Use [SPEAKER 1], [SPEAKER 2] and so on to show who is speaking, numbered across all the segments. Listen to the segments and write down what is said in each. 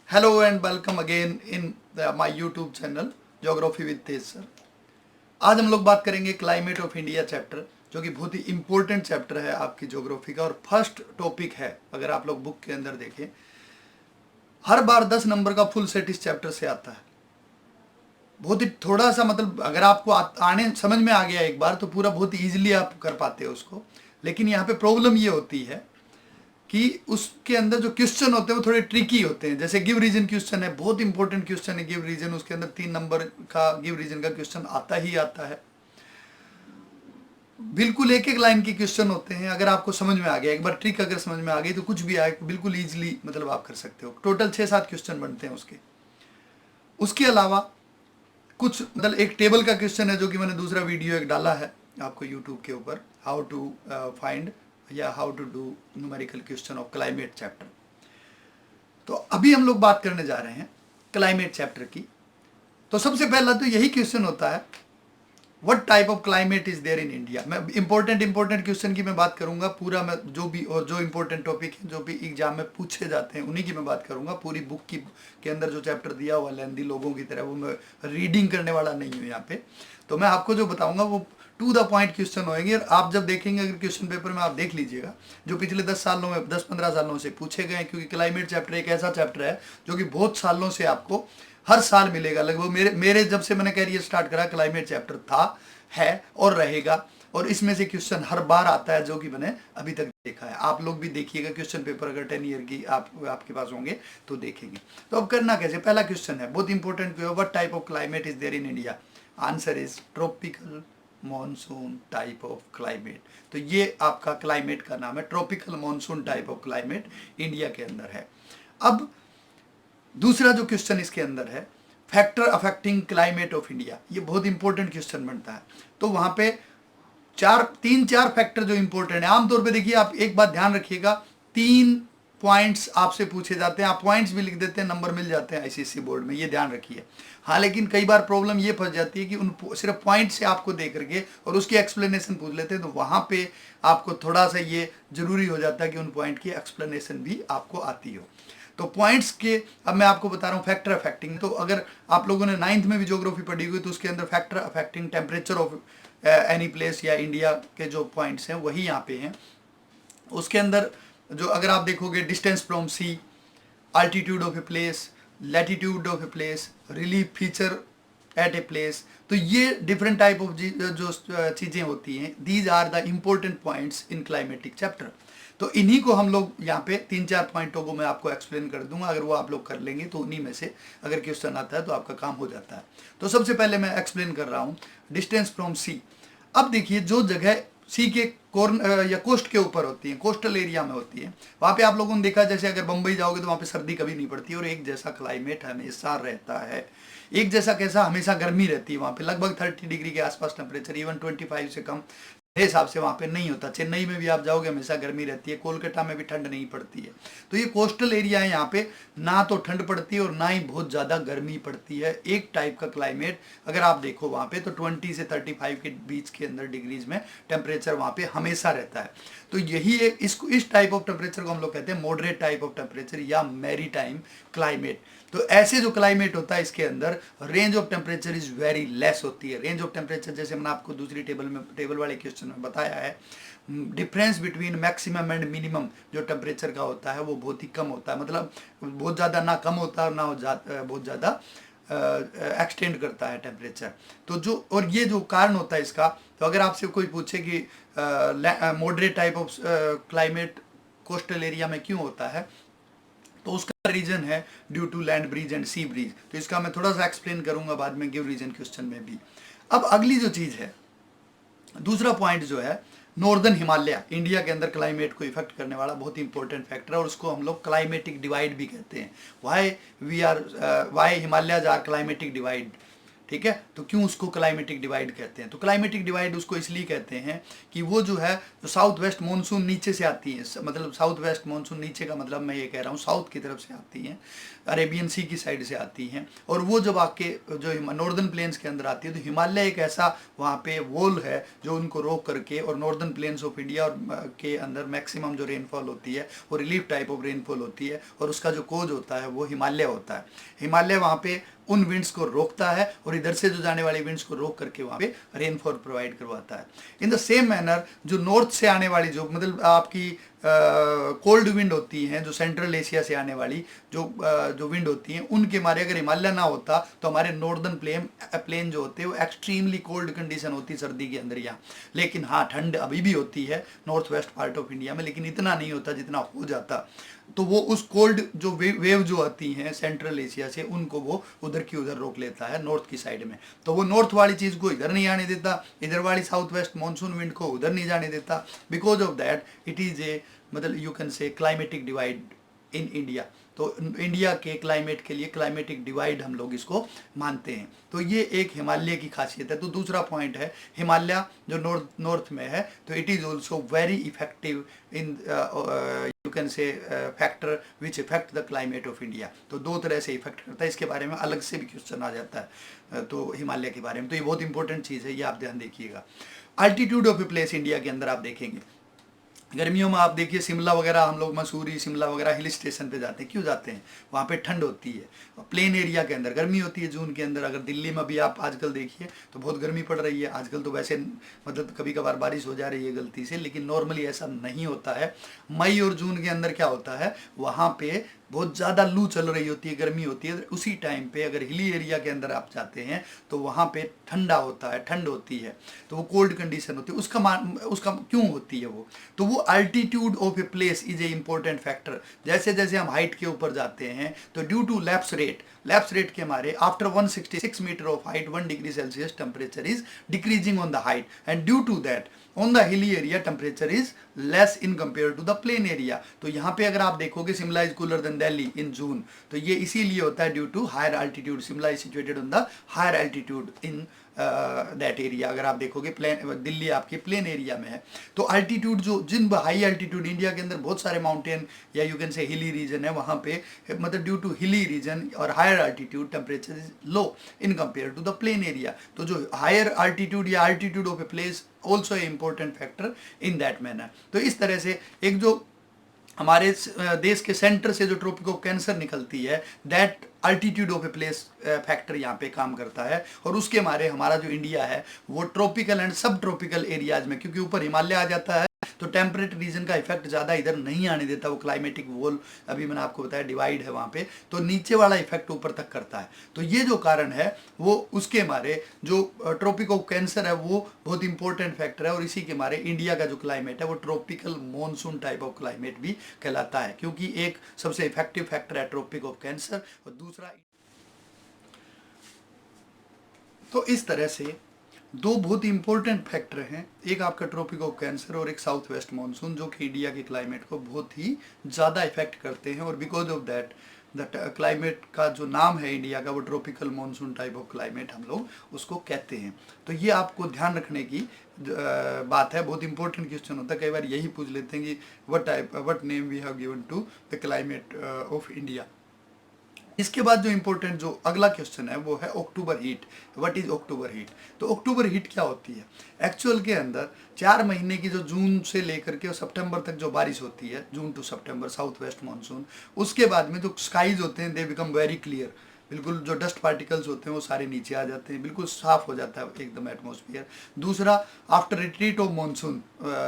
[SPEAKER 1] Hello and welcome again in my YouTube channel geography with Tej sir. आज हम लोग बात करेंगे क्लाइमेट ऑफ इंडिया चैप्टर, जो कि बहुत ही इंपॉर्टेंट चैप्टर है आपकी ज्योग्राफी का और फर्स्ट टॉपिक है। अगर आप लोग बुक के अंदर देखें, हर बार 10 नंबर का फुल सेट इस चैप्टर से आता है। बहुत ही थोड़ा सा मतलब अगर आपको आने समझ में आ गया एक बार तो पूरा बहुत ईजिली आप कर पाते हो उसको। लेकिन यहाँ पे प्रॉब्लम ये होती है कि उसके अंदर जो क्वेश्चन होते हैं वो थोड़े ट्रिकी होते हैं। जैसे गिव रीजन क्वेश्चन है, बहुत इंपॉर्टेंट क्वेश्चन है गिव रीजन। उसके अंदर 3 नंबर का गिव रीजन का क्वेश्चन आता ही आता है। बिल्कुल एक एक लाइन के क्वेश्चन होते हैं। अगर आपको समझ में आ गया एक बार ट्रिक, अगर समझ में आ गई तो कुछ भी आए बिल्कुल ईजिली मतलब आप कर सकते हो। टोटल 6-7 क्वेश्चन बनते हैं उसके। उसके अलावा कुछ मतलब एक टेबल का क्वेश्चन है जो कि मैंने दूसरा वीडियो एक डाला है आपको यूट्यूब के ऊपर, हाउ टू फाइंड या how to do numerical question of climate chapter. तो अभी हम लोग बात करने जा रहे हैं क्लाइमेट चैप्टर की। तो सबसे पहला तो यही क्वेश्चन होता है, what type of climate is there in India. मैं इंपॉर्टेंट क्वेश्चन की मैं बात करूंगा पूरा। मैं जो भी और जो इंपॉर्टेंट टॉपिक है जो भी एग्जाम में पूछे जाते हैं उन्हीं की मैं बात करूंगा। पूरी बुक की के अंदर जो चैप्टर दिया हुआ लेंदी लोगों की तरह वो मैं रीडिंग करने वाला नहीं हूँ यहाँ पे। तो मैं आपको जो बताऊंगा वो टू द पॉइंट क्वेश्चन होंगे। और आप जब देखेंगे अगर क्वेश्चन पेपर में आप देख लीजिएगा जो पिछले 10-15 सालों से पूछे गए हैं, क्योंकि क्लाइमेट चैप्टर एक ऐसा चैप्टर है जो कि बहुत सालों से आपको हर साल मिलेगा। लगभग मेरे जब से मैंने कैरियर स्टार्ट करा क्लाइमेट चैप्टर था, है और रहेगा। और इसमें से क्वेश्चन हर बार आता है जो कि मैंने अभी तक देखा है। आप लोग भी देखिएगा क्वेश्चन पेपर, अगर 10 ईयर की आपके पास होंगे तो देखेंगे। तो अब करना कैसे, पहला क्वेश्चन है बहुत important, what type of climate is there in India. Answer is tropical monsoon type of climate. तो ये आपका क्लाइमेट का नाम है, tropical monsoon type of climate India के अंदर है। अब दूसरा जो क्वेश्चन इसके अंदर है, factor affecting climate of India. ये बहुत इंपॉर्टेंट क्वेश्चन बनता है। तो वहां पे 3-4 फैक्टर जो इंपॉर्टेंट है। आमतौर पे देखिए, आप एक बात ध्यान रखिएगा, 3 पॉइंट्स आपसे पूछे जाते हैं। आप पॉइंट्स भी लिख देते हैं, नंबर मिल जाते हैं आईसीएसई बोर्ड में, ये ध्यान रखिए। हाँ, लेकिन कई बार प्रॉब्लम ये फंस जाती है कि उन सिर्फ पॉइंट से आपको दे करके और उसकी एक्सप्लेनेशन पूछ लेते हैं। तो वहां पे आपको थोड़ा सा ये जरूरी हो जाता है कि उन पॉइंट की एक्सप्लेनेशन भी आपको आती हो। तो पॉइंट्स के अब मैं आपको बता रहा हूँ फैक्टर अफेक्टिंग। तो अगर आप लोगों ने 9th में भी ज्योग्राफी पढ़ी हुई तो उसके अंदर factor affecting temperature of any place या इंडिया के जो पॉइंट्स हैं वही यहाँ पे हैं। उसके अंदर जो अगर आप देखोगे, distance from sea, altitude of a place, latitude of a place, relief feature at a place. तो ये डिफरेंट टाइप ऑफ जो चीज़ें होती हैं, these are the important points in climatic chapter. तो इन्हीं को हम लोग यहाँ पे 3-4 पॉइंटों को मैं आपको एक्सप्लेन कर दूंगा। अगर वो आप लोग कर लेंगे तो उन्हीं में से अगर क्वेश्चन आता है तो आपका काम हो जाता है। तो सबसे पहले मैं एक्सप्लेन कर रहा हूँ डिस्टेंस फ्रॉम सी। अब देखिए, जो जगह सी के कॉर्नर या कोस्ट के ऊपर होती है, कोस्टल एरिया में होती है, वहाँ पे आप लोगों ने देखा, जैसे अगर बंबई जाओगे तो वहाँ पे सर्दी कभी नहीं पड़ती और एक जैसा क्लाइमेट हमेशा रहता है। एक जैसा कैसा, हमेशा गर्मी रहती है वहाँ पे, लगभग 30 डिग्री के आसपास टेम्परेचर, इवन 25 से कम मेरे हिसाब से वहाँ पे नहीं होता। चेन्नई में भी आप जाओगे हमेशा गर्मी रहती है, कोलकाता में भी ठंड नहीं पड़ती है। तो ये कोस्टल एरिया है, यहाँ पे ना तो ठंड पड़ती है और ना ही बहुत ज़्यादा गर्मी पड़ती है। एक टाइप का क्लाइमेट अगर आप देखो वहाँ पे तो 20 से 35 के बीच के अंदर डिग्रीज में टेम्परेचर वहाँ पे हमेशा रहता है। तो यही एक इस टाइप ऑफ टेम्परेचर को हम लोग कहते हैं मॉडरेट टाइप ऑफ टेम्परेचर या मैरीटाइम क्लाइमेट। तो ऐसे जो क्लाइमेट होता है इसके अंदर range of temperature is very less होती है। रेंज ऑफ टेम्परेचर जैसे मैंने आपको दूसरी टेबल वाले क्वेश्चन में बताया है, difference between maximum and minimum जो टेम्परेचर का होता है वो बहुत ही कम होता है। मतलब बहुत ज़्यादा ना कम होता है और ना बहुत ज़्यादा एक्सटेंड करता है टेम्परेचर। तो जो और ये जो कारण होता है इसका, तो अगर आपसे कोई पूछे कि moderate type of climate coastal area में क्यों होता है, तो उसका रीजन है due to land breeze and sea breeze. तो इसका मैं थोड़ा सा एक्सप्लेन करूंगा बाद में गिव रीजन क्वेश्चन में भी। अब अगली जो चीज है, दूसरा पॉइंट जो है, नॉर्दर्न हिमालय इंडिया के अंदर क्लाइमेट को इफेक्ट करने वाला बहुत इंपॉर्टेंट फैक्टर है और उसको हम लोग क्लाइमेटिक डिवाइड भी कहते हैं। Why Himalayas are climatic divide. ठीक है। तो क्यों उसको क्लाइमेटिक डिवाइड कहते हैं? तो क्लाइमेटिक डिवाइड उसको इसलिए कहते हैं कि वो जो है जो साउथ वेस्ट मानसून नीचे से आती है, मतलब साउथ वेस्ट मानसून नीचे का मतलब मैं ये कह रहा हूँ साउथ की तरफ से आती हैं, अरेबियन सी की साइड से आती हैं, और वो जब आके जो नॉर्दर्न प्लेन्स के अंदर आती है तो हिमालय एक ऐसा वहाँ पे वॉल है जो उनको रोक करके, और नॉर्दर्न प्लेन्स ऑफ इंडिया और के अंदर मैक्सिमम जो रेनफॉल होती है वो रिलीफ टाइप ऑफ रेनफॉल होती है, और उसका जो कोज होता है वो हिमालय होता है। हिमालय वहाँ पे उन विंड्स को रोकता है और इधर से जो जाने वाली विंड्स को रोक करके वहाँ पे रेनफॉल प्रोवाइड करवाता है। इन द सेम मैनर जो नॉर्थ से आने वाली जो मतलब आपकी कोल्ड विंड होती हैं, जो सेंट्रल एशिया से आने वाली जो विंड होती हैं, उनके मारे अगर हिमालय ना होता तो हमारे नॉर्दर्न प्लेन जो होते हैं वो एक्सट्रीमली कोल्ड कंडीशन होती सर्दी के अंदर यहाँ। लेकिन हाँ, ठंड अभी भी होती है north west part of India में, लेकिन इतना नहीं होता जितना हो जाता। तो वो उस कोल्ड जो वेव जो आती हैं सेंट्रल एशिया से, उनको वो उधर की उधर रोक लेता है नॉर्थ की साइड में। तो वो नॉर्थ वाली चीज़ को इधर नहीं आने देता, इधर वाली साउथ वेस्ट मानसून विंड को उधर नहीं जाने देता। Because of that it is a मतलब you can say climatic divide in India. तो इंडिया के क्लाइमेट के लिए क्लाइमेटिक डिवाइड हम लोग इसको मानते हैं। तो ये एक हिमालय की खासियत है। तो दूसरा पॉइंट है हिमालय जो नॉर्थ में है, तो it is also very effective in you can से factor which effect the climate of India. तो दो तरह से इफेक्ट करता है, इसके बारे में अलग से भी क्वेश्चन आ जाता है तो हिमालय के बारे में। तो ये बहुत इंपॉर्टेंट चीज़ है, ये आप ध्यान देखिएगा। Altitude of a place India के अंदर आप देखेंगे गर्मियों में आप देखिए शिमला वगैरह, हम लोग मसूरी शिमला वगैरह हिल स्टेशन पे जाते हैं। क्यों जाते हैं? वहाँ पे ठंड होती है। प्लेन एरिया के अंदर गर्मी होती है जून के अंदर। अगर दिल्ली में भी आप आजकल देखिए तो बहुत गर्मी पड़ रही है आजकल। तो वैसे मतलब कभी कभार बारिश हो जा रही है गलती से, लेकिन नॉर्मली ऐसा नहीं होता है। मई और जून के अंदर क्या होता है, वहाँ पे बहुत ज़्यादा लू चल रही होती है, गर्मी होती है। उसी टाइम पे अगर हिली एरिया के अंदर आप जाते हैं तो वहाँ पे ठंडा होता है, ठंड होती है, तो वो कोल्ड कंडीशन होती है। उसका क्यों होती है वो? तो वो altitude of a place is a important factor. जैसे जैसे हम हाइट के ऊपर जाते हैं तो ड्यू टू लैप्स रेट के हमारे after 166 metre of height 1 degree Celsius temperature is decreasing on the height, and due to that on the hilly area temperature is less in compare to the plain area. तो यहाँ पे अगर आप देखोगे Shimla is cooler than Delhi in June, तो ये इसीलिए होता है due to higher altitude. Shimla is situated on the higher altitude in that area. अगर आप देखोगे दिल्ली आपके प्लेन एरिया में है। तो अल्टीट्यूड जो जिन हाई अल्टीट्यूड इंडिया के अंदर बहुत सारे माउंटेन या यू कैन से हिली रीजन है, वहाँ पे मतलब ड्यू टू हिली रीजन और higher altitude temperature is low in compare to the plain area. तो जो हायर अल्टीट्यूड या altitude of a place also a important factor in that manner. तो इस तरह से एक जो हमारे देश के सेंटर से जो ट्रॉपिक ऑफ कैंसर निकलती है, that altitude of a place factor यहाँ पे काम करता है। और उसके मारे हमारा जो इंडिया है वो ट्रॉपिकल एंड सब ट्रॉपिकल एरियाज में, क्योंकि ऊपर हिमालय आ जाता है तो टेम्परेट रीजन का इफेक्ट ज़्यादा इधर नहीं आने देता। वो क्लाइमेटिक वॉल अभी मैंने आपको बताया डिवाइड है वहाँ पे, तो नीचे वाला इफेक्ट ऊपर तक करता है। तो ये जो कारण है वो उसके मारे जो ट्रॉपिक ऑफ कैंसर है वो बहुत इंपॉर्टेंट फैक्टर है। और इसी के मारे इंडिया का जो क्लाइमेट है वो tropical monsoon type of climate भी कहलाता है, क्योंकि एक सबसे इफेक्टिव फैक्टर है ट्रॉपिक ऑफ कैंसर और दूसरा। तो इस तरह से दो बहुत ही इंपॉर्टेंट फैक्टर हैं, एक आपका ट्रॉपिक ऑफ कैंसर और एक साउथ वेस्ट मानसून, जो कि इंडिया के क्लाइमेट को बहुत ही ज़्यादा इफेक्ट करते हैं। और because of that the climate का जो नाम है इंडिया का वो tropical monsoon type of climate हम लोग उसको कहते हैं। तो ये आपको ध्यान रखने की बात है, बहुत इंपॉर्टेंट क्वेश्चन होता है। कई बार यही पूछ लेते हैं कि what name we have given to the climate of India. इसके बाद जो इम्पोर्टेंट जो अगला क्वेश्चन है वो है October heat. What is October heat? तो अक्टूबर हीट क्या होती है? एक्चुअल के अंदर 4 महीने की जो जून से लेकर के सितंबर तक जो बारिश होती है, जून टू सितंबर साउथ वेस्ट मानसून, उसके बाद में जो स्काईज होते हैं दे बिकम वेरी क्लियर। बिल्कुल जो डस्ट पार्टिकल्स होते हैं वो सारे नीचे आ जाते हैं, बिल्कुल साफ हो जाता है एकदम एटमॉस्फेयर। दूसरा, आफ्टर रिट्रीट ऑफ मानसून,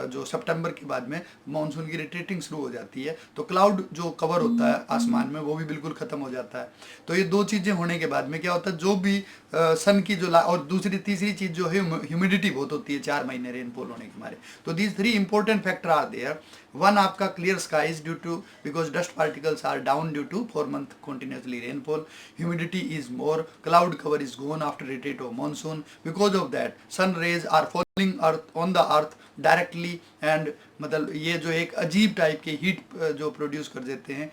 [SPEAKER 1] जो सितंबर के बाद में मानसून की रिट्रीटिंग शुरू हो जाती है, तो क्लाउड जो कवर होता है आसमान में वो भी बिल्कुल खत्म हो जाता है। तो ये दो चीज़ें होने के बाद में क्या होता है, जो भी सन की जो और तीसरी चीज़ जो है ह्यूमिडिटी बहुत होती है 4 महीने रेनफॉल होने के मारे। तो these 3 important factor are there. One आपका clear skies due to because dust particles are down due to 4 month continuously rainfall. Humidity is more, cloud cover is gone after retreat of monsoon. Because of that sun rays are falling earth on the earth directly and मतलब ये जो एक अजीब type के heat जो produce कर देते हैं,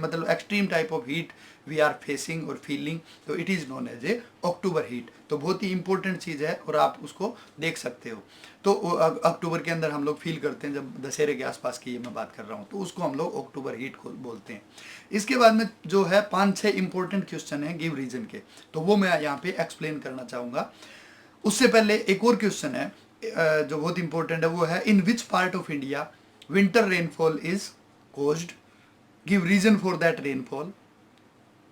[SPEAKER 1] मतलब extreme type of heat we are facing और फीलिंग, तो it is known as a October heat. तो बहुत ही इंपॉर्टेंट चीज़ है और आप उसको देख सकते हो। तो अक्टूबर के अंदर हम लोग फील करते हैं, जब दशहरे के आसपास की ये मैं बात कर रहा हूँ, तो उसको हम लोग अक्टूबर हीट को बोलते हैं। इसके बाद में जो है 5-6 इंपॉर्टेंट क्वेश्चन है गिव रीजन के, तो वो मैं यहाँ पे एक्सप्लेन करना चाहूँगा। उससे पहले एक और क्वेश्चन है जो बहुत इंपॉर्टेंट है, वो है in which part of India winter rainfall is caused, give reason for that rainfall,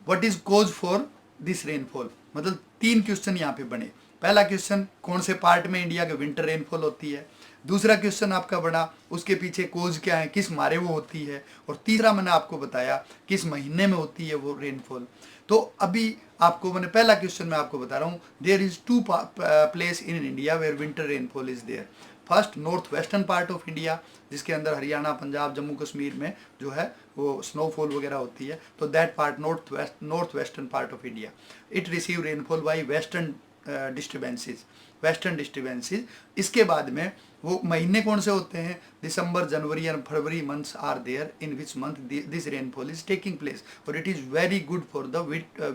[SPEAKER 1] what is cause for this rainfall. मतलब 3 क्वेश्चन यहाँ पे बने। पहला क्वेश्चन कौन से पार्ट में इंडिया के विंटर रेनफॉल होती है, दूसरा क्वेश्चन आपका बना उसके पीछे कोज क्या है, किस मारे वो होती है, और तीसरा मैंने आपको बताया किस महीने में होती है वो रेनफॉल। तो अभी आपको मैंने पहला क्वेश्चन मैं आपको बता रहा हूँ, there is 2 place in India where winter rainfall is there. First north western part of India, जिसके अंदर हरियाणा, पंजाब, जम्मू कश्मीर में जो है वो स्नोफॉल वगैरह होती है, तो that part north western part of India it receive rainfall by western disturbances. इसके बाद में वो महीने कौन से होते हैं, December, January and February months are there in which month this rainfall is taking place, और it is very good for the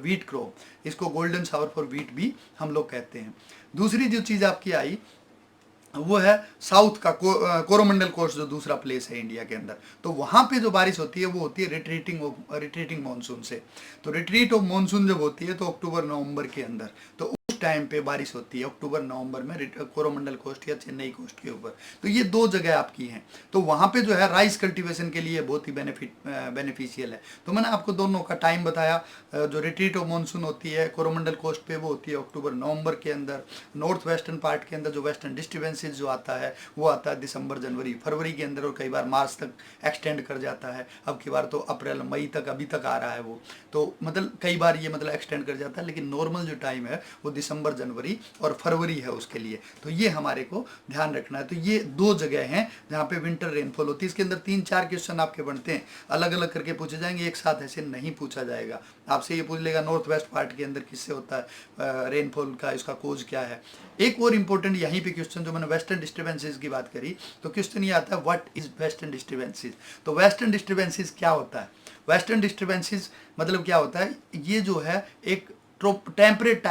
[SPEAKER 1] wheat crop. इसको गोल्डन शावर फॉर वीट भी हम लोग कहते हैं। दूसरी जो चीज़ आपकी आई वो है साउथ का कोरोमंडल कोस्ट, जो दूसरा प्लेस है इंडिया के अंदर, तो वहाँ पे जो बारिश होती है वो होती है रिट्रीटिंग मानसून से। तो रिट्रीट ऑफ मानसून जब होती है तो अक्टूबर नवंबर के अंदर, तो टाइम पे बारिश होती है अक्टूबर नवंबर में कोरोमंडल कोस्ट या चेन्नई कोस्ट के ऊपर। तो ये 2 जगह आपकी हैं, तो वहाँ पे जो है राइस कल्टीवेशन के लिए बहुत ही बेनिफिशियल है। तो मैंने आपको दोनों का टाइम बताया। जो रिट्रीट ऑफ मानसून होती है कोरोमंडल कोस्ट पे वो होती है अक्टूबर नवंबर के अंदर। नॉर्थ वेस्टर्न पार्ट के अंदर जो वेस्टर्न डिस्टर्बेंसेज जो आता है वो आता है दिसंबर, जनवरी, फरवरी के अंदर, और कई बार मार्च तक एक्सटेंड कर जाता है। अब की बार तो अप्रैल, मई तक अभी तक आ रहा है वो, तो मतलब कई बार ये मतलब एक्सटेंड कर जाता है, लेकिन नॉर्मल जो टाइम है वो दिसंबर, जनवरी और फरवरी है उसके लिए। तो ये हमारे को ध्यान रखना है। तो ये 2 जगह हैं जहाँ पे विंटर रेनफॉल होती है। इसके अंदर 3-4 क्वेश्चन आपके बनते हैं, अलग अलग करके पूछे जाएंगे, एक साथ ऐसे नहीं पूछा जाएगा। आपसे ये पूछ लेगा नॉर्थ वेस्ट पार्ट के अंदर किससे होता है रेनफॉल का, इसका कोज क्या है। एक और इंपॉर्टेंट यहीं पे क्वेश्चन, जो मैंने वेस्टर्न डिस्टर्बेंसेज की बात करी, तो क्वेश्चन ये आता है व्हाट इज वेस्टर्न डिस्टर्बेंसेज। तो वेस्टर्न डिस्टर्बेंसेज क्या होता है, वेस्टर्न डिस्टर्बेंसेज मतलब क्या होता है, ये जो है एक टेम्परेट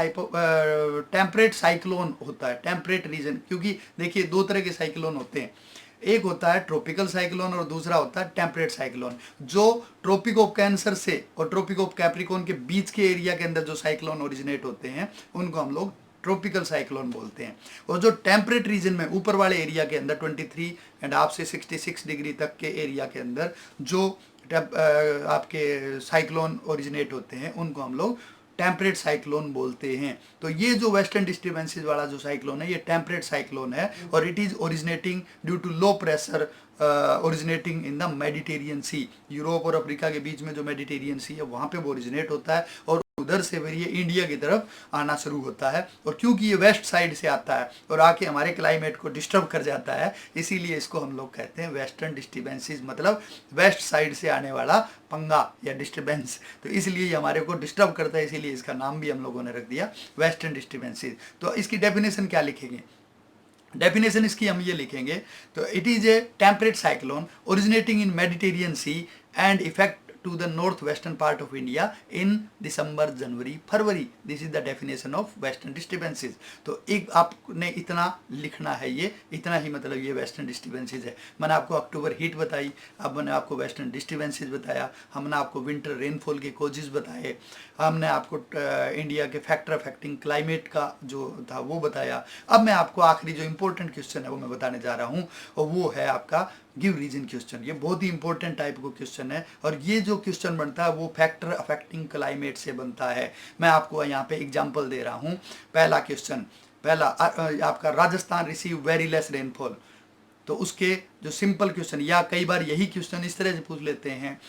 [SPEAKER 1] साइक्लोन होता है, टेम्परेट रीजन। क्योंकि देखिए 2 तरह के साइक्लोन होते हैं, एक होता है ट्रॉपिकल साइक्लोन और दूसरा होता है टेम्परेट साइक्लोन। जो ट्रॉपिक ऑफ कैंसर से और ट्रॉपिक ऑफ कैप्रिकॉर्न के बीच के एरिया के अंदर जो साइक्लोन ओरिजिनेट होते हैं उनको हम लोग ट्रॉपिकल साइक्लोन बोलते हैं। और जो टेम्परेट रीजन में ऊपर वाले एरिया के अंदर 23.5 से 66 डिग्री तक के एरिया के अंदर जो आपके साइक्लोन ओरिजिनेट होते हैं उनको हम लोग टेम्परेट साइक्लोन बोलते हैं। तो ये जो वेस्टर्न डिस्टर्बेंसेज वाला जो साइक्लोन है ये टेम्परेट साइक्लोन है, और it is originating due to low pressure originating in the Mediterranean sea. Europe और अफ्रीका के बीच में जो मेडिटेरियन सी है वहाँ पे वो ओरिजिनेट होता है, और उधर से फिर ये इंडिया की तरफ आना शुरू होता है। और क्योंकि ये वेस्ट साइड से आता है और आके हमारे क्लाइमेट को डिस्टर्ब कर जाता है, इसीलिए इसको हम लोग कहते हैं वेस्टर्न डिस्टर्बेंसेस, मतलब वेस्ट साइड से आने वाला पंगा या डिस्टर्बेंस। तो इसलिए ये हमारे को डिस्टर्ब करता है, इसीलिए इसका नाम भी हम लोगों ने रख दिया वेस्टर्न डिस्टर्बेंसेस। तो इसकी डेफिनेशन क्या लिखेंगे, डेफिनेशन इसकी हम ये लिखेंगे, तो it is a temperate cyclone originating in Mediterranean sea and effect to the northwestern part of India in December, January, February. This is the definition of western disturbances. तो एक आपने इतना लिखना है, ये इतना ही मतलब ये वेस्टर्न डिस्टर्बेंसेज है। मैंने आपको अक्टूबर हीट बताई, अब मैंने आपको वेस्टर्न डिस्टर्बेंसेज बताया, हमने आपको विंटर रेनफॉल के कोजेज बताए, हमने आपको इंडिया के फैक्टर अफेक्टिंग क्लाइमेट का जो था वो बताया। अब मैं आपको आखिरी जो इंपॉर्टेंट क्वेश्चन है वो मैं बताने जा रहा हूँ, और वो है आपका गिव रीजन क्वेश्चन। ये बहुत ही इंपॉर्टेंट टाइप का क्वेश्चन है, और ये जो क्वेश्चन बनता है वो फैक्टर अफेक्टिंग क्लाइमेट से बनता है। मैं आपको यहाँ पे एग्जांपल दे रहा हूँ। पहला आपका Rajasthan receive very less rainfall, तो उसके जो सिंपल क्वेश्चन, या कई बार यही क्वेश्चन इस तरह से पूछ लेते हैं,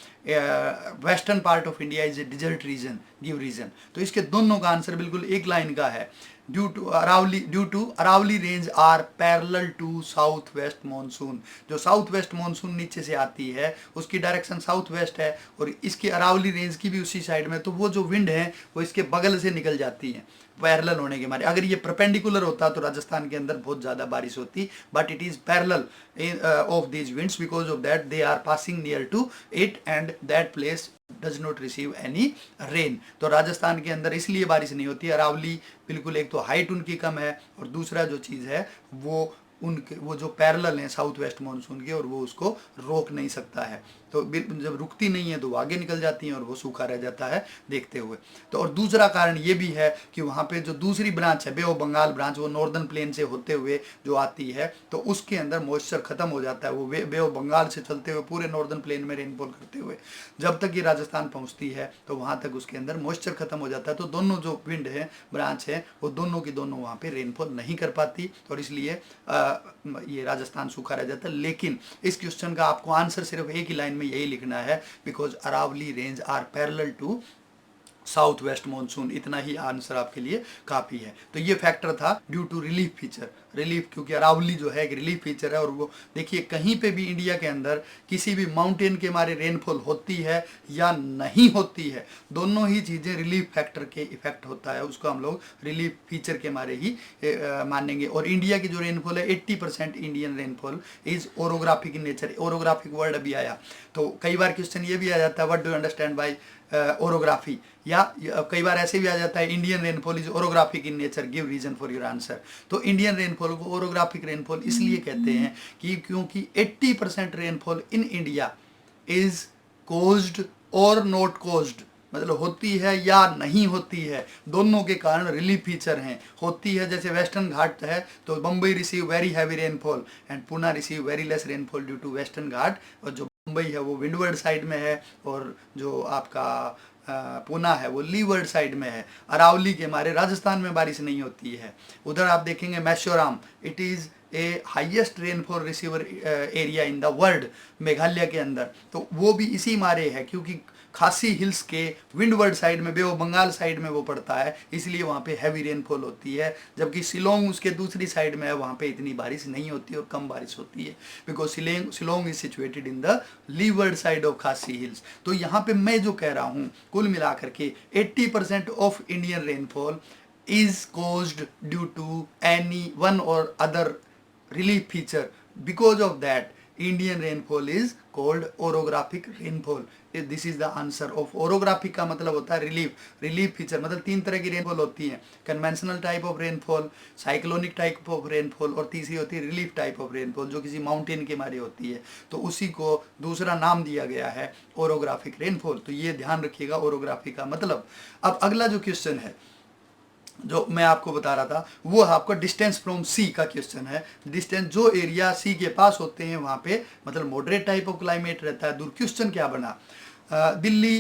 [SPEAKER 1] western part of India is a desert region, give reason. तो इसके दोनों का आंसर बिल्कुल एक लाइन का है, due to Aravalli range are parallel to south west monsoon. जो साउथ वेस्ट मानसून नीचे से आती है उसकी डायरेक्शन साउथ वेस्ट है, और इसकी अरावली रेंज की भी उसी साइड में, तो वो जो विंड है वो इसके बगल से निकल जाती है पैरेलल होने के मारे। अगर ये परपेंडिकुलर होता तो राजस्थान के अंदर बहुत ज़्यादा बारिश होती, but it is parallel of these winds, because of that they are passing near to it and that place does not receive any rain. तो राजस्थान के अंदर इसलिए बारिश नहीं होती। अरावली बिल्कुल, एक तो हाइट उनकी कम है, और दूसरा जो चीज़ है वो उनके वो जो पैरेलल हैं साउथ वेस्ट मानसून के, और वो उसको रोक नहीं सकता है। तो जब रुकती नहीं है तो वो आगे निकल जाती हैं और वो सूखा रह जाता है देखते हुए। तो और दूसरा कारण ये भी है कि वहाँ पे जो दूसरी ब्रांच है बे ऑफ बंगाल ब्रांच, वो नॉर्दर्न प्लेन से होते हुए जो आती है, तो उसके अंदर मॉइस्चर खत्म हो जाता है। वो बे ऑफ बंगाल से चलते हुए पूरे नॉर्दर्न प्लेन में रेनफॉल करते हुए जब तक ये राजस्थान पहुँचती है तो वहाँ तक उसके अंदर मॉइस्चर खत्म हो जाता है। तो दोनों जो विंड है, ब्रांच है, वो दोनों की दोनों वहाँ पे रेनफॉल नहीं कर पाती, और इसलिए ये राजस्थान सूखा रह जाता है। लेकिन इस क्वेश्चन का आपको आंसर सिर्फ एक ही लाइन में यही लिखना है, because Aravalli range are parallel to south west monsoon. इतना ही आंसर आपके लिए काफ़ी है। तो ये फैक्टर था due to relief feature. Relief, क्योंकि अरावली जो है एक रिलीफ फीचर है, और वो देखिए कहीं पे भी इंडिया के अंदर किसी भी माउंटेन के मारे रेनफॉल होती है या नहीं होती है, दोनों ही चीज़ें रिलीफ फैक्टर के इफेक्ट होता है, उसको हम लोग रिलीफ फीचर के मारे ही मानेंगे। और इंडिया की जो रेनफॉल है 80% Indian rainfall is orographic in nature. Orographic word अभी आया, तो कई बार क्वेश्चन ये भी आ जाता है, what do you understand by orography, या कई बार ऐसे भी आ जाता है Indian rainfall is orographic in nature, give reason for your answer. तो इंडियन रेनफॉल को ओरोग्राफिक रेनफॉल इसलिए कहते हैं कि क्योंकि 80% rainfall in India is caused और नॉट कोज्ड, मतलब होती है या नहीं होती है, दोनों के कारण रिलीफ फीचर हैं। होती है जैसे वेस्टर्न घाट है तो Bombay receive very heavy rainfall and Pune receive very less rainfall due to western Ghat, और जो मुंबई है वो विंडवर्ड साइड में है, और जो आपका पुणे है वो लीवर्ड साइड में है। अरावली के मारे राजस्थान में बारिश नहीं होती है। उधर आप देखेंगे Mawsynram, it is a highest rainfall receiver area in the world, Meghalaya के अंदर, तो वो भी इसी मारे है क्योंकि खासी हिल्स के विंडवर्ड साइड में, बे ऑफ बंगाल साइड में वो पड़ता है, इसलिए वहाँ पे हैवी रेनफॉल होती है। जबकि शिलोंग उसके दूसरी साइड में है, वहाँ पे इतनी बारिश नहीं होती और कम बारिश होती है, because Shillong is situated in the levered side of खासी हिल्स। तो यहाँ पे मैं जो कह रहा हूँ कुल मिलाकर के 80% of Indian rainfall is caused due to any one or other relief feature. Because of that, Indian rainfall is called orographic rainfall. This is the answer of orographic का मतलब होता है रिलीफ फीचर। मतलब 3 तरह की रेनफॉल होती है, conventional type of rainfall, cyclonic type of rainfall, और तीसरी होती है रिलीफ टाइप ऑफ रेनफॉल जो किसी माउंटेन के मारे होती है। तो उसी को दूसरा नाम दिया गया है ओरोग्राफिक रेनफॉल। तो ये ध्यान रखिएगा ओरोग्राफी का मतलब। अब अगला जो क्वेश्चन है जो मैं आपको बता रहा था वो आपका डिस्टेंस फ्रॉम सी का क्वेश्चन है। डिस्टेंस, जो एरिया सी के पास होते हैं वहाँ पे मतलब मॉडरेट टाइप ऑफ क्लाइमेट रहता है। दूर क्वेश्चन क्या बना, दिल्ली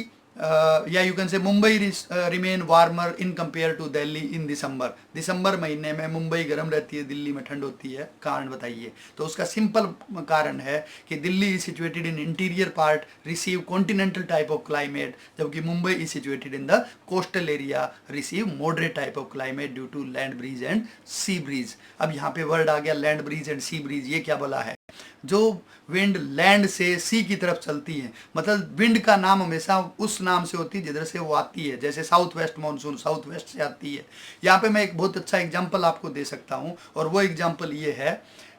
[SPEAKER 1] या you can say Mumbai remain warmer in compare to Delhi in December महीने में मुंबई गर्म रहती है, दिल्ली में ठंड होती है, कारण बताइए। तो उसका सिंपल कारण है कि Delhi is situated in interior part, receive continental type of climate, जबकि Mumbai is situated in the coastal area, receive moderate type of climate due to land breeze and sea breeze. अब यहाँ पे वर्ड आ गया land breeze and sea breeze. ये क्या बोला है, जो विंड लैंड से सी की तरफ चलती है, मतलब विंड का नाम हमेशा उस नाम से होती है जिधर से वो आती है। जैसे south west monsoon south waste से आती है। यहाँ पे मैं एक बहुत अच्छा एग्जांपल आपको दे सकता हूँ, और वो एग्जांपल ये है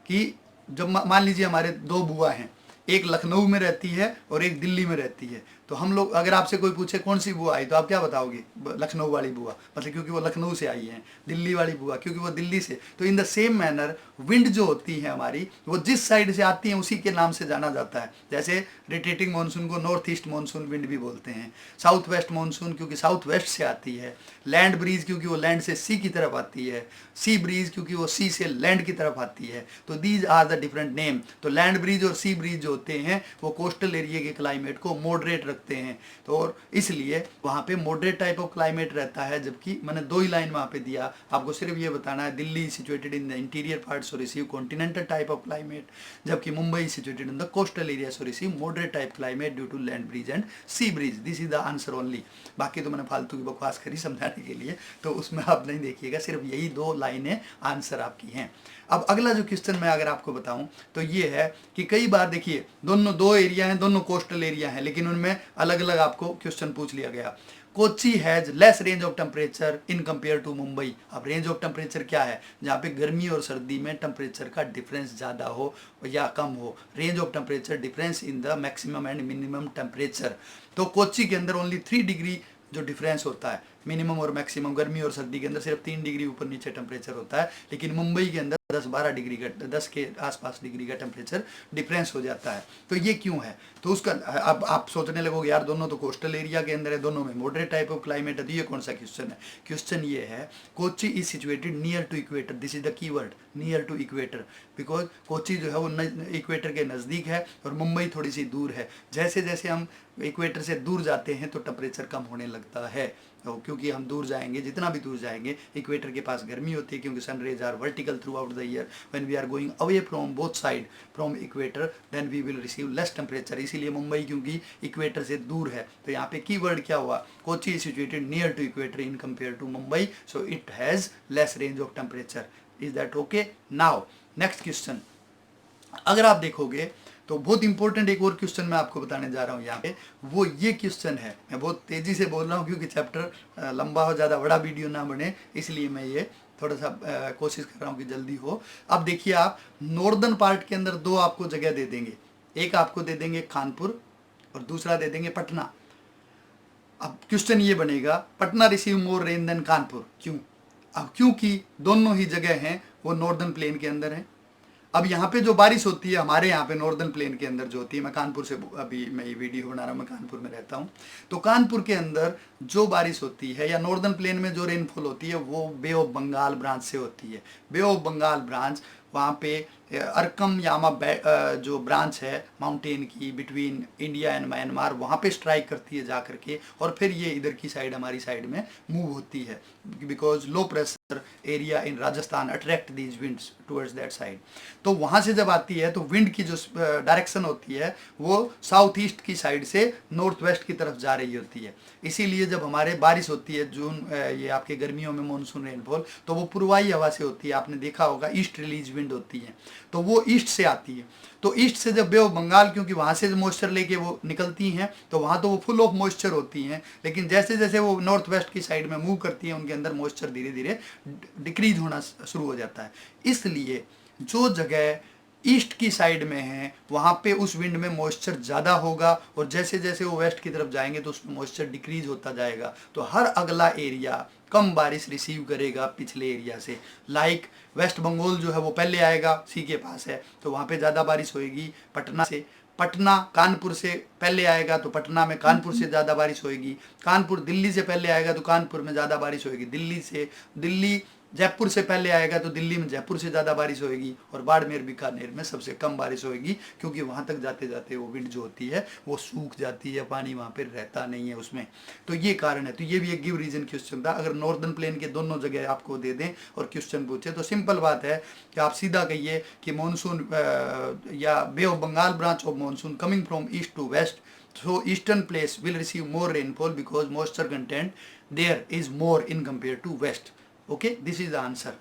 [SPEAKER 1] कि जब मान लीजिए हमारे 2 बुआ हैं, एक लखनऊ में रहती है और एक दिल्ली में रहती है। तो हम लोग, अगर आपसे कोई पूछे कौन सी बुआ आई, तो आप क्या बताओगे, लखनऊ वाली बुआ, मतलब क्योंकि वो लखनऊ से आई हैं। दिल्ली वाली बुआ क्योंकि वो दिल्ली से। तो in the same manner wind जो होती है हमारी, वो जिस साइड से आती है उसी के नाम से जाना जाता है। जैसे रोटेटिंग मानसून को नॉर्थ ईस्ट मानसून विंड भी बोलते हैं, साउथ वेस्ट मानसून क्योंकि साउथ वेस्ट से आती है, लैंड ब्रीज क्योंकि वो लैंड से सी की तरफ आती है, सी ब्रीज क्योंकि वो सी से लैंड की तरफ आती है। तो these are the different name. तो लैंड ब्रीज और सी ब्रीज जो जो होते हैं वो कोस्टल एरिया के क्लाइमेट को मॉडरेट रखते हैं, तो और इसलिए वहाँ पे मॉडरेट टाइप ऑफ क्लाइमेट रहता है। जबकि मैंने 2 ही लाइन वहाँ पे दिया, आपको सिर्फ ये बताना है Delhi situated in the interior part so receive continental type of climate, जबकि Mumbai situated in the coastal area so receive moderate type climate due to land breeze and sea breeze. This is the answer only. बाकी तो मैंने फालतू की बकवास करी समझाने के लिए, तो उसमें आप नहीं देखिएगा, सिर्फ यही 2 लाइनें आंसर आपकी हैं। अब अगला जो क्वेश्चन मैं अगर आपको बताऊं तो ये है कि कई बार देखिए दोनों 2 एरिया हैं, दोनों कोस्टल एरिया हैं, लेकिन उनमें अलग अलग आपको क्वेश्चन पूछ लिया गया। Kochi has less range of temperature in compare to Mumbai. अब रेंज ऑफ टेम्परेचर क्या है? जहाँ पे गर्मी और सर्दी में टेम्परेचर का डिफरेंस ज़्यादा हो या कम हो। Range of temperature difference in the maximum and minimum temperature. तो कोची के अंदर ओनली 3 डिग्री जो डिफरेंस होता है मिनिमम और मैक्सिमम, गर्मी और सर्दी के अंदर सिर्फ 3 डिग्री ऊपर नीचे टेम्परेचर होता है, लेकिन मुंबई के अंदर 10-12 डिग्री का 10 के आसपास डिग्री का टेम्परेचर डिफरेंस हो जाता है। तो ये क्यों है? तो उसका अब आप सोचने लगोगे यार दोनों तो कोस्टल एरिया के अंदर है, दोनों में मॉडरेट टाइप ऑफ क्लाइमेट है, तो ये कौन सा क्वेश्चन है? क्वेश्चन ये है Kochi is situated near to equator. This is the keyword, near to equator, because Kochi जो है वो इक्वेटर के नज़दीक है और मुंबई थोड़ी सी दूर है। जैसे जैसे हम इक्वेटर से दूर जाते हैं तो टेम्परेचर कम होने लगता है, तो क्योंकि हम दूर जाएंगे, जितना भी दूर जाएंगे इक्वेटर के पास गर्मी होती है, क्योंकि sun rays are vertical throughout the year. When we are going away from both side from equator then we will receive less temperature. इसीलिए मुंबई क्योंकि इक्वेटर से दूर है, तो यहाँ पे कीवर्ड क्या हुआ? Kochi is situated near to equator in compare to Mumbai, so it has less range of temperature. Is that okay? Now next question अगर आप देखोगे तो बहुत इंपॉर्टेंट एक और क्वेश्चन मैं आपको बताने जा रहा हूँ यहाँ पे, वो ये क्वेश्चन है। मैं बहुत तेजी से बोल रहा हूँ क्योंकि चैप्टर लंबा हो, ज़्यादा बड़ा वीडियो ना बने, इसलिए मैं ये थोड़ा सा कोशिश कर रहा हूँ कि जल्दी हो। अब देखिए आप नॉर्दर्न पार्ट के अंदर 2 आपको जगह दे देंगे, एक आपको दे देंगे कानपुर और दूसरा दे देंगे पटना। अब क्वेश्चन ये बनेगा Patna receive more rain than Kanpur, क्यों? अब क्योंकि दोनों ही जगह हैं वो नॉर्दर्न प्लेन के अंदर हैं। अब यहाँ पे जो बारिश होती है हमारे यहाँ पे नॉर्दर्न प्लेन के अंदर जो होती है, मैं कानपुर से अभी मैं ये वीडियो बना रहा हूँ, मैं कानपुर में रहता हूँ, तो कानपुर के अंदर जो बारिश होती है या नॉर्दर्न प्लेन में जो रेनफॉल होती है वो बे ऑफ बंगाल ब्रांच से होती है। बे ऑफ बंगाल ब्रांच वहाँ पे अरकम यामा जो ब्रांच है माउंटेन की बिटवीन इंडिया एंड म्यांमार, वहाँ पे स्ट्राइक करती है जा करके, और फिर ये इधर की साइड हमारी साइड में मूव होती है, because low pressure area in Rajasthan attract these winds towards that side. तो वहाँ से जब आती है तो विंड की जो डायरेक्शन होती है वो साउथ ईस्ट की साइड से नॉर्थ वेस्ट की तरफ जा रही होती है। इसीलिए जब हमारे बारिश होती है जून ये आपके गर्मियों में मानसून रेनफॉल, तो वो पूर्वाई हवा से होती है। आपने देखा होगा ईस्ट रिलीज विंड होती है, तो वो ईस्ट से आती है। तो ईस्ट से जब बे ऑफ बंगाल, क्योंकि वहाँ से मॉइस्चर लेके वो निकलती हैं, तो वहाँ तो वो फुल ऑफ मॉइस्चर होती हैं, लेकिन जैसे जैसे वो नॉर्थ वेस्ट की साइड में मूव करती हैं उनके अंदर मॉइस्चर धीरे धीरे डिक्रीज होना शुरू हो जाता है। इसलिए जो जगह ईस्ट की साइड में है वहाँ पे उस विंड में मॉइस्चर ज़्यादा होगा, और जैसे जैसे वो वेस्ट की तरफ जाएंगे तो उसमें मॉइस्चर डिक्रीज होता जाएगा। तो हर अगला एरिया कम बारिश रिसीव करेगा पिछले एरिया से। लाइक वेस्ट बंगाल जो है वो पहले आएगा, सी के पास है, तो वहाँ पे ज़्यादा बारिश होएगी पटना से। पटना कानपुर से पहले आएगा तो पटना में कानपुर से ज़्यादा बारिश होएगी। कानपुर दिल्ली से पहले आएगा तो कानपुर में ज़्यादा बारिश होएगी। दिल्ली जयपुर से पहले आएगा तो दिल्ली में जयपुर से ज़्यादा बारिश होएगी, और बाड़मेर बीकानेर में सबसे कम बारिश होएगी, क्योंकि वहाँ तक जाते जाते वो विंड जो होती है वो सूख जाती है, पानी वहाँ पे रहता नहीं है उसमें। तो ये कारण है। तो ये भी एक गिव रीजन क्वेश्चन था। अगर नॉर्दर्न प्लेन के दोनों जगह आपको दे दें और क्वेश्चन पूछे तो सिंपल बात है कि आप सीधा कहिए कि मानसून या Bay of Bengal branch of monsoon coming from east to west, so eastern place will receive more rainfall because moisture content there is more in compared to west. Okay, this is the answer.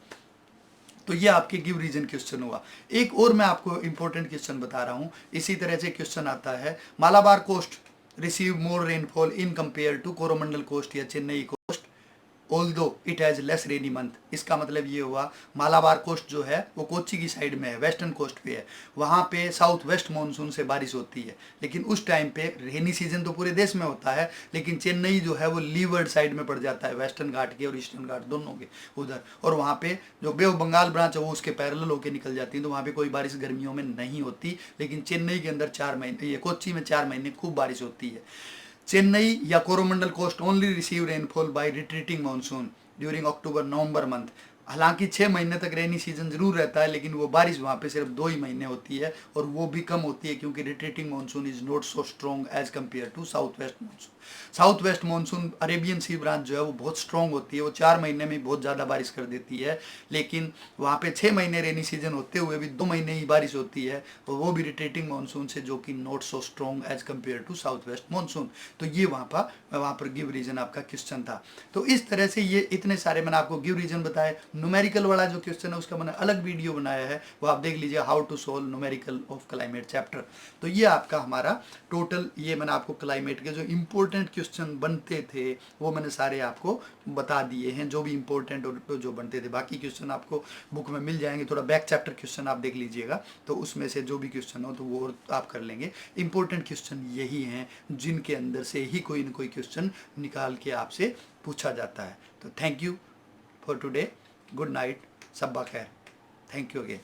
[SPEAKER 1] तो ये आपके give reason question हुआ। एक और मैं आपको important question बता रहा हूँ। इसी तरह से क्वेश्चन आता है Malabar coast receive more rainfall in compare to Coromandel coast या Chennai coast although it has less rainy month. इसका मतलब ये हुआ मालाबार कोस्ट जो है वो कोच्चि की साइड में है, वेस्टर्न कोस्ट पे है, वहाँ पे साउथ वेस्ट मानसून से बारिश होती है, लेकिन उस टाइम पे रेनी सीजन तो पूरे देश में होता है, लेकिन चेन्नई जो है वो लीवर्ड साइड में पड़ जाता है, वेस्टर्न घाट के और ईस्टर्न घाट दोनों के उधर, और वहाँ पे जो बे ऑफ बंगाल ब्रांच है वो उसके पैरेलल होकर निकल जाती है, तो वहाँ पे कोई बारिश गर्मियों में नहीं होती। लेकिन चेन्नई के अंदर 4 महीने, ये कोच्चि में 4 महीने खूब बारिश होती है। चेन्नई या Coromandel coast only receive rainfall by retreating monsoon during October November month. हालांकि 6 महीने तक रेनी सीजन जरूर रहता है, लेकिन वो बारिश वहाँ पे सिर्फ 2 ही महीने होती है, और वो भी कम होती है क्योंकि retreating monsoon is not so strong as compare to south west monsoon. South west monsoon Arabian sea branch जो है वो बहुत स्ट्रॉन्ग होती है, वो 4 महीने में बहुत ज़्यादा बारिश कर देती है, लेकिन वहाँ पे 6 महीने रेनी सीजन होते हुए भी 2 महीने ही बारिश होती है, और वो भी रिट्रीटिंग मानसून से, जो कि not so strong as compare to south west monsoon. तो ये वहाँ पर गिव रीजन आपका क्वेश्चन था। तो इस तरह से ये इतने सारे मैंने आपको गिव रीजन बताए। न्यूमेरिकल वाला जो क्वेश्चन है उसका मैंने अलग वीडियो बनाया है, वो आप देख लीजिए, how to solve numerical of climate chapter. तो ये आपका हमारा टोटल, ये मैंने आपको क्लाइमेट के जो इंपॉर्टेंट क्वेश्चन बनते थे वो मैंने सारे आपको बता दिए हैं, जो भी इंपॉर्टेंट जो बनते थे। बाकी क्वेश्चन आपको बुक में मिल जाएंगे, थोड़ा बैक चैप्टर क्वेश्चन आप देख लीजिएगा, तो उसमें से जो भी क्वेश्चन हो तो वो आप कर लेंगे। इंपॉर्टेंट क्वेश्चन यही हैं जिनके अंदर से ही कोई ना कोई क्वेश्चन निकाल के आपसे पूछा जाता है। तो thank you for today, good night, सब्बा खैर, थैंक यू अगेन।